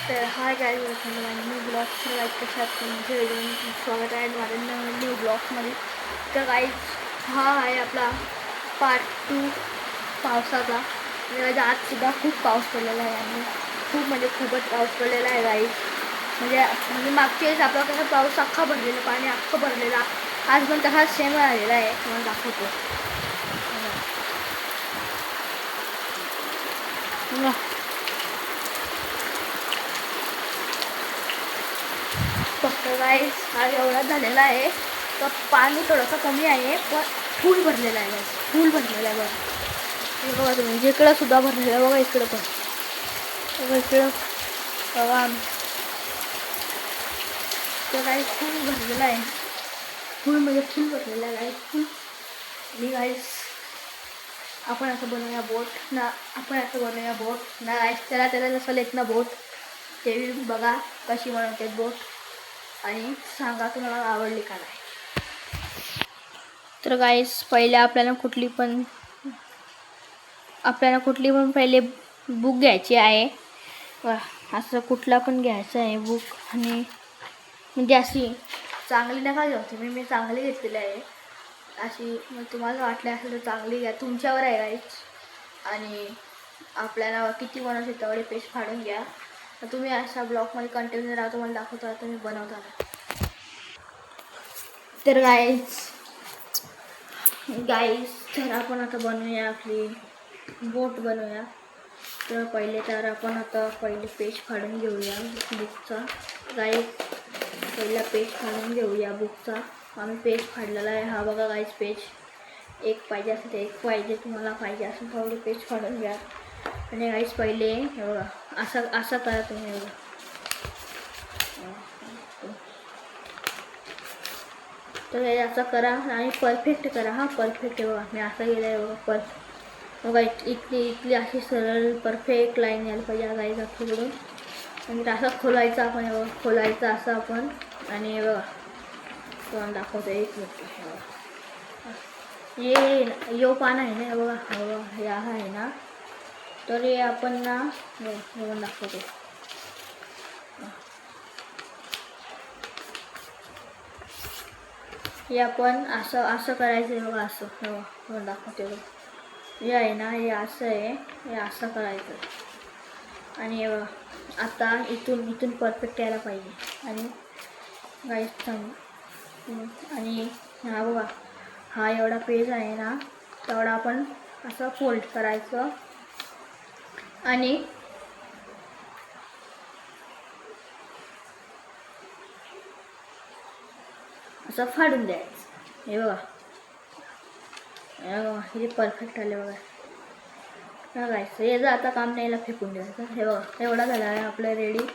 तर hi guys, welcome to my new blog. तर guys कशा आहात तुमच्या व्हिडिओमध्ये स्वागत आहे माझ्या न्यू ब्लॉगमध्ये. तर गाईज हा आहे आपला पार्ट 2 पावसाचा. म्हणजे आजसुद्धा खूप पाऊस पडलेला आहे आणि खूपच पाऊस पडलेला आहे गाईज. म्हणजे मागच्या वेळेस आपला कसं पाऊस अख्खा भरलेला, पाणी अख्खं भरलेला, आज पण तसा सेम आलेला आहे. तुम्हाला दाखवतो. फक्त गाईज हा एवढा झालेला आहे तर पाणी थोडंसं कमी आहे, पण फुल भरलेला आहे गाईज, फुल भरलेला आहे. बघा हे बघा तुम्ही, जिकडं सुद्धा भरलेलं आहे. बघा इकडं पण, बघा इकडं बघा. तर गाईज फुल भरलेला आहे, फुल म्हणजे फुल भरलेला आहे गाईज, फुल. आणि गाईज आपण असं बनवूया बोट ना, गाईज. त्याला जसं लेत ना बोट, ते बघा कशी बनवते बोट आणि सांगा तुम्हाला आवडली का नाही. तर गाईस पहिले आपल्याला कुठली पण पहिले बुक घ्यायची आहे. असं कुठला पण घ्यायचं आहे बुक. आणि म्हणजे अशी चांगली नका घेऊ तुम्ही, मी चांगली घेतलेली आहे अशी. मग तुम्हाला वाटलं असेल तर चांगली घ्या, तुमच्यावर आहे गाईस. आणि आपल्याला किती बनवायचे तेवढे पेज फाडून घ्या. तुम्ही अशा ब्लॉगमध्ये कंटिन्यू राहा, तुम्हाला दाखवता तुम्ही बनवताना. तर गाईस तर आपण आता बनवूया आपली बोट बनवूया. तर पहिले पेज फाडून घेऊया बुकचा. गाईस पहिला पेज फाडून घेऊया बुकचा. आम्ही पेज फाडलेला आहे. हा बघा गाईस, पेज एक पाहिजे असेल तर एक पाहिजे, तुम्हाला पाहिजे असेल तेवढे पेज फाडून घ्या. आणि गाईस पहिले हे बघा असं करा तुम्ही. तर हे असं करा आणि परफेक्ट करा. हा परफेक्ट आहे बघा, मी असं गेलं आहे बघा. बघा इथली अशी सरळ परफेक्ट लाईन यायला पाहिजे गाईज आपल्याकडून. आणि असं खोलायचं आपण, खोलायचं असं आपण. आणि बघा तुम्हाला दाखवतो एक मिनिट. यो पान आहे ना बघा, हे आहे ना, तर हे आपण ना बघून दाखवतो. हे आपण असं करायचं आहे बघा, असं दाखवते बघा. हे आहे ना, हे असं आहे, हे असं करायचं. आणि आता इथून परफेक्ट यायला पाहिजे. आणि गाईस आणि हा बघा, हा एवढा पेज आहे ना, तेवढा आपण असं फोल्ड करायचं आणि असं फाडून द्यायचं. हे बघा हे परफेक्ट आले बघा. बघायचं याचं आता काम नाही, फेकून द्यायचं. हे बघा एवढा झाला आहे आपलं रेडी.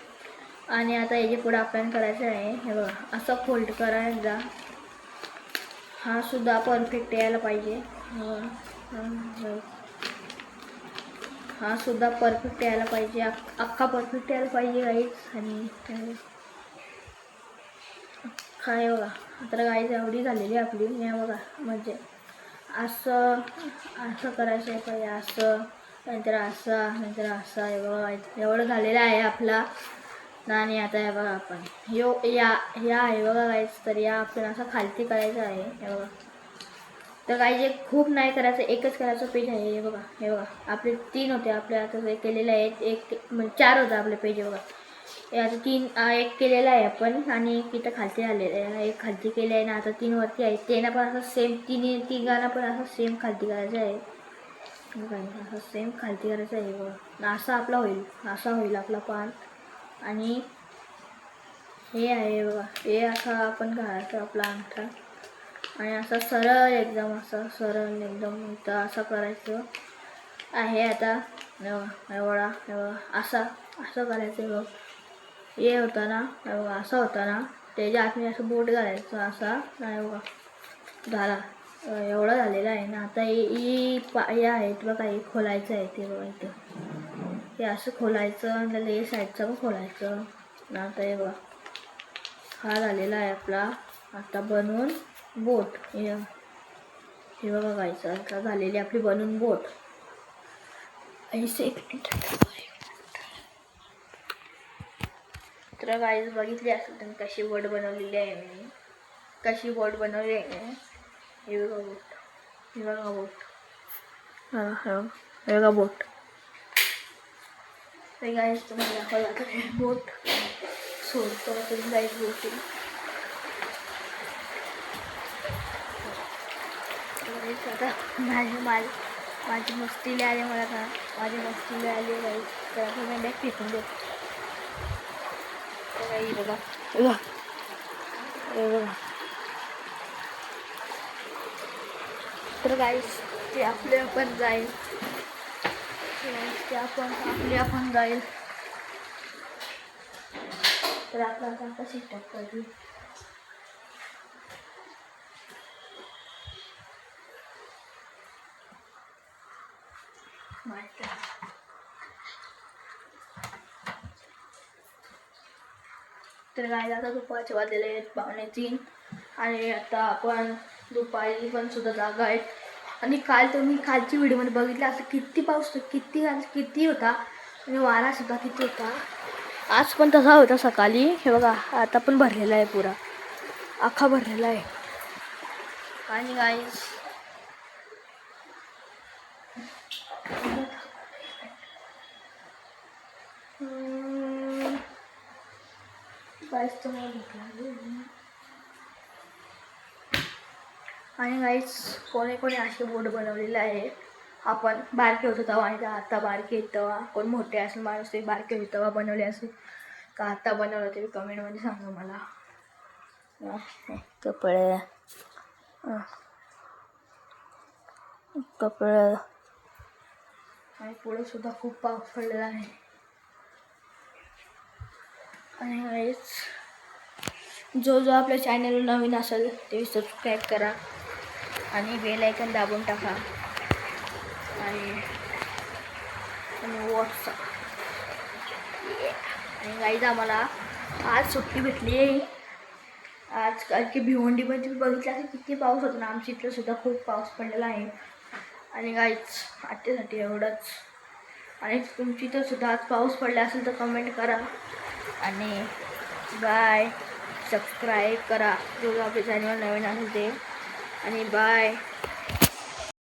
आणि आता याचे पुढे आपल्याला करायचं आहे. हे बघा असं फोल्ड करायचा. हा सुद्धा परफेक्ट यायला पाहिजे. हा सुद्धा परफेक्ट यायला पाहिजे, अख्खा परफेक्ट यायला पाहिजे गाईज. आणि काय बघा आता गाईज एवढी झालेली आपली. हे बघा म्हणजे असं करायचं आहे पाहिजे, असं नंतर असं. हे बघा एवढं झालेलं आहे आपला. आणि आता हे बघा आपण या आहे बघा गाईज. तर या आपल्याला असं खालती करायचं आहे. हे बघा तर गाईज एक खूप नाही करायचं, एकच करायचं पेज आहे. हे बघा आपले 3 होते, आपले आता केलेले आहेत. एक म्हणजे 4 होतं आपले पेज. बघा हे आता 3 एक केलेलं आहे आपण. आणि तिथं खालती आलेलं आहे, एक खालती केलं आहे ना, आता 3 वरती आहे. त्यांना पण असं सेम, तिघांना पण असं सेम खालती करायचं आहे. असं सेम खालती करायचं आहे बघा. असा आपला होईल, असा होईल आपला पान. आणि हे आहे बघा, हे असं आपण घालायचं आपला अंगठा. आणि असं सरळ एकदम इथं असं करायचं आहे. आता एवढा असं करायचं बघ. हे होतं ना बघा, असं होतं ना, त्याच्या आत मी असं बोट घालायचं असा. नाही बघा झाला, एवढं झालेलं आहे ना. आता हे आहेत बघा, हे खोलायचं आहे. ते बघा इथं हे असं खोलायचं आणि त्याला हे साईडचं पण खोलायचं. आता हे बघा हा झालेला आहे आपला आता बनवून बोट. हे बघा गायचं आता झालेली आपली बनवून बोट. ऐसे एक मिनिट, तर गाईज बघितली असेल तुम्ही कशी बोट बनवलेली आहे मी, कशी बोट बनवली आहे. हे बघा बोट, हे बघा बोट, हे बघा बोट. तर गाईज तुम्हाला दाखवला तर बोट सोडतो तुम्ही गाईज बोटी. आता माझी मस्तीला आली मला का, माझी मस्तीला आली गाईज. तर आता मी बॅग फेकून देतो. काही बघा बघा हे बघा. तर गाईस ते आपले आपण जाईल, ते आपण जाईल. तर आपला आता सेटअप करू. तर गाईस आता दुपारचे वाजलेले आहेत 2:45 आणि आता आपण दुपारी पण सुद्धा जागा आहेत. आणि काल तुम्ही कालची व्हिडिओमध्ये बघितलं असं किती पाऊस किती होता आणि वारा सुद्धा किती होता. आज पण तसा होता सकाळी. हे बघा आता पण भरलेला आहे, पुरा अख्खा भरलेला आहे. आणि गाईस आणि गाईस कोणी असे बोट बनवलेले आहे. आपण बारके होतो तेव्हा आणि आता बारके आहेत तेव्हा, कोण मोठे असेल माणूस ते बारके होते तेव्हा बनवले असेल का आता बनवलं ते कमेंटमध्ये सांगा मला. कपडे आणि पुढे सुद्धा खूप पाऊस पडलेला आहे. आणि गाईस जो आपल्या चॅनल नवीन असेल ते सबस्क्राईब करा आणि बेल आयकॉन दाबून टाका. आणि व्हॉट्सअप. आणि गाईज आम्हाला आज सुट्टी भेटली आहे आज, कारण की भिवंडीमध्ये बघितलं असेल किती पाऊस होता ना. आमच्या इथं सुद्धा खूप पाऊस पडलेला आहे. आणि गाईज आजच्यासाठी एवढंच. आणि तुमची इथं सुद्धा आज पाऊस पडला असेल तर कमेंट करा. आणि बाय, सबस्क्राईब करा जो आपल्या चॅनल नवीन असेल ते. आणि बाय.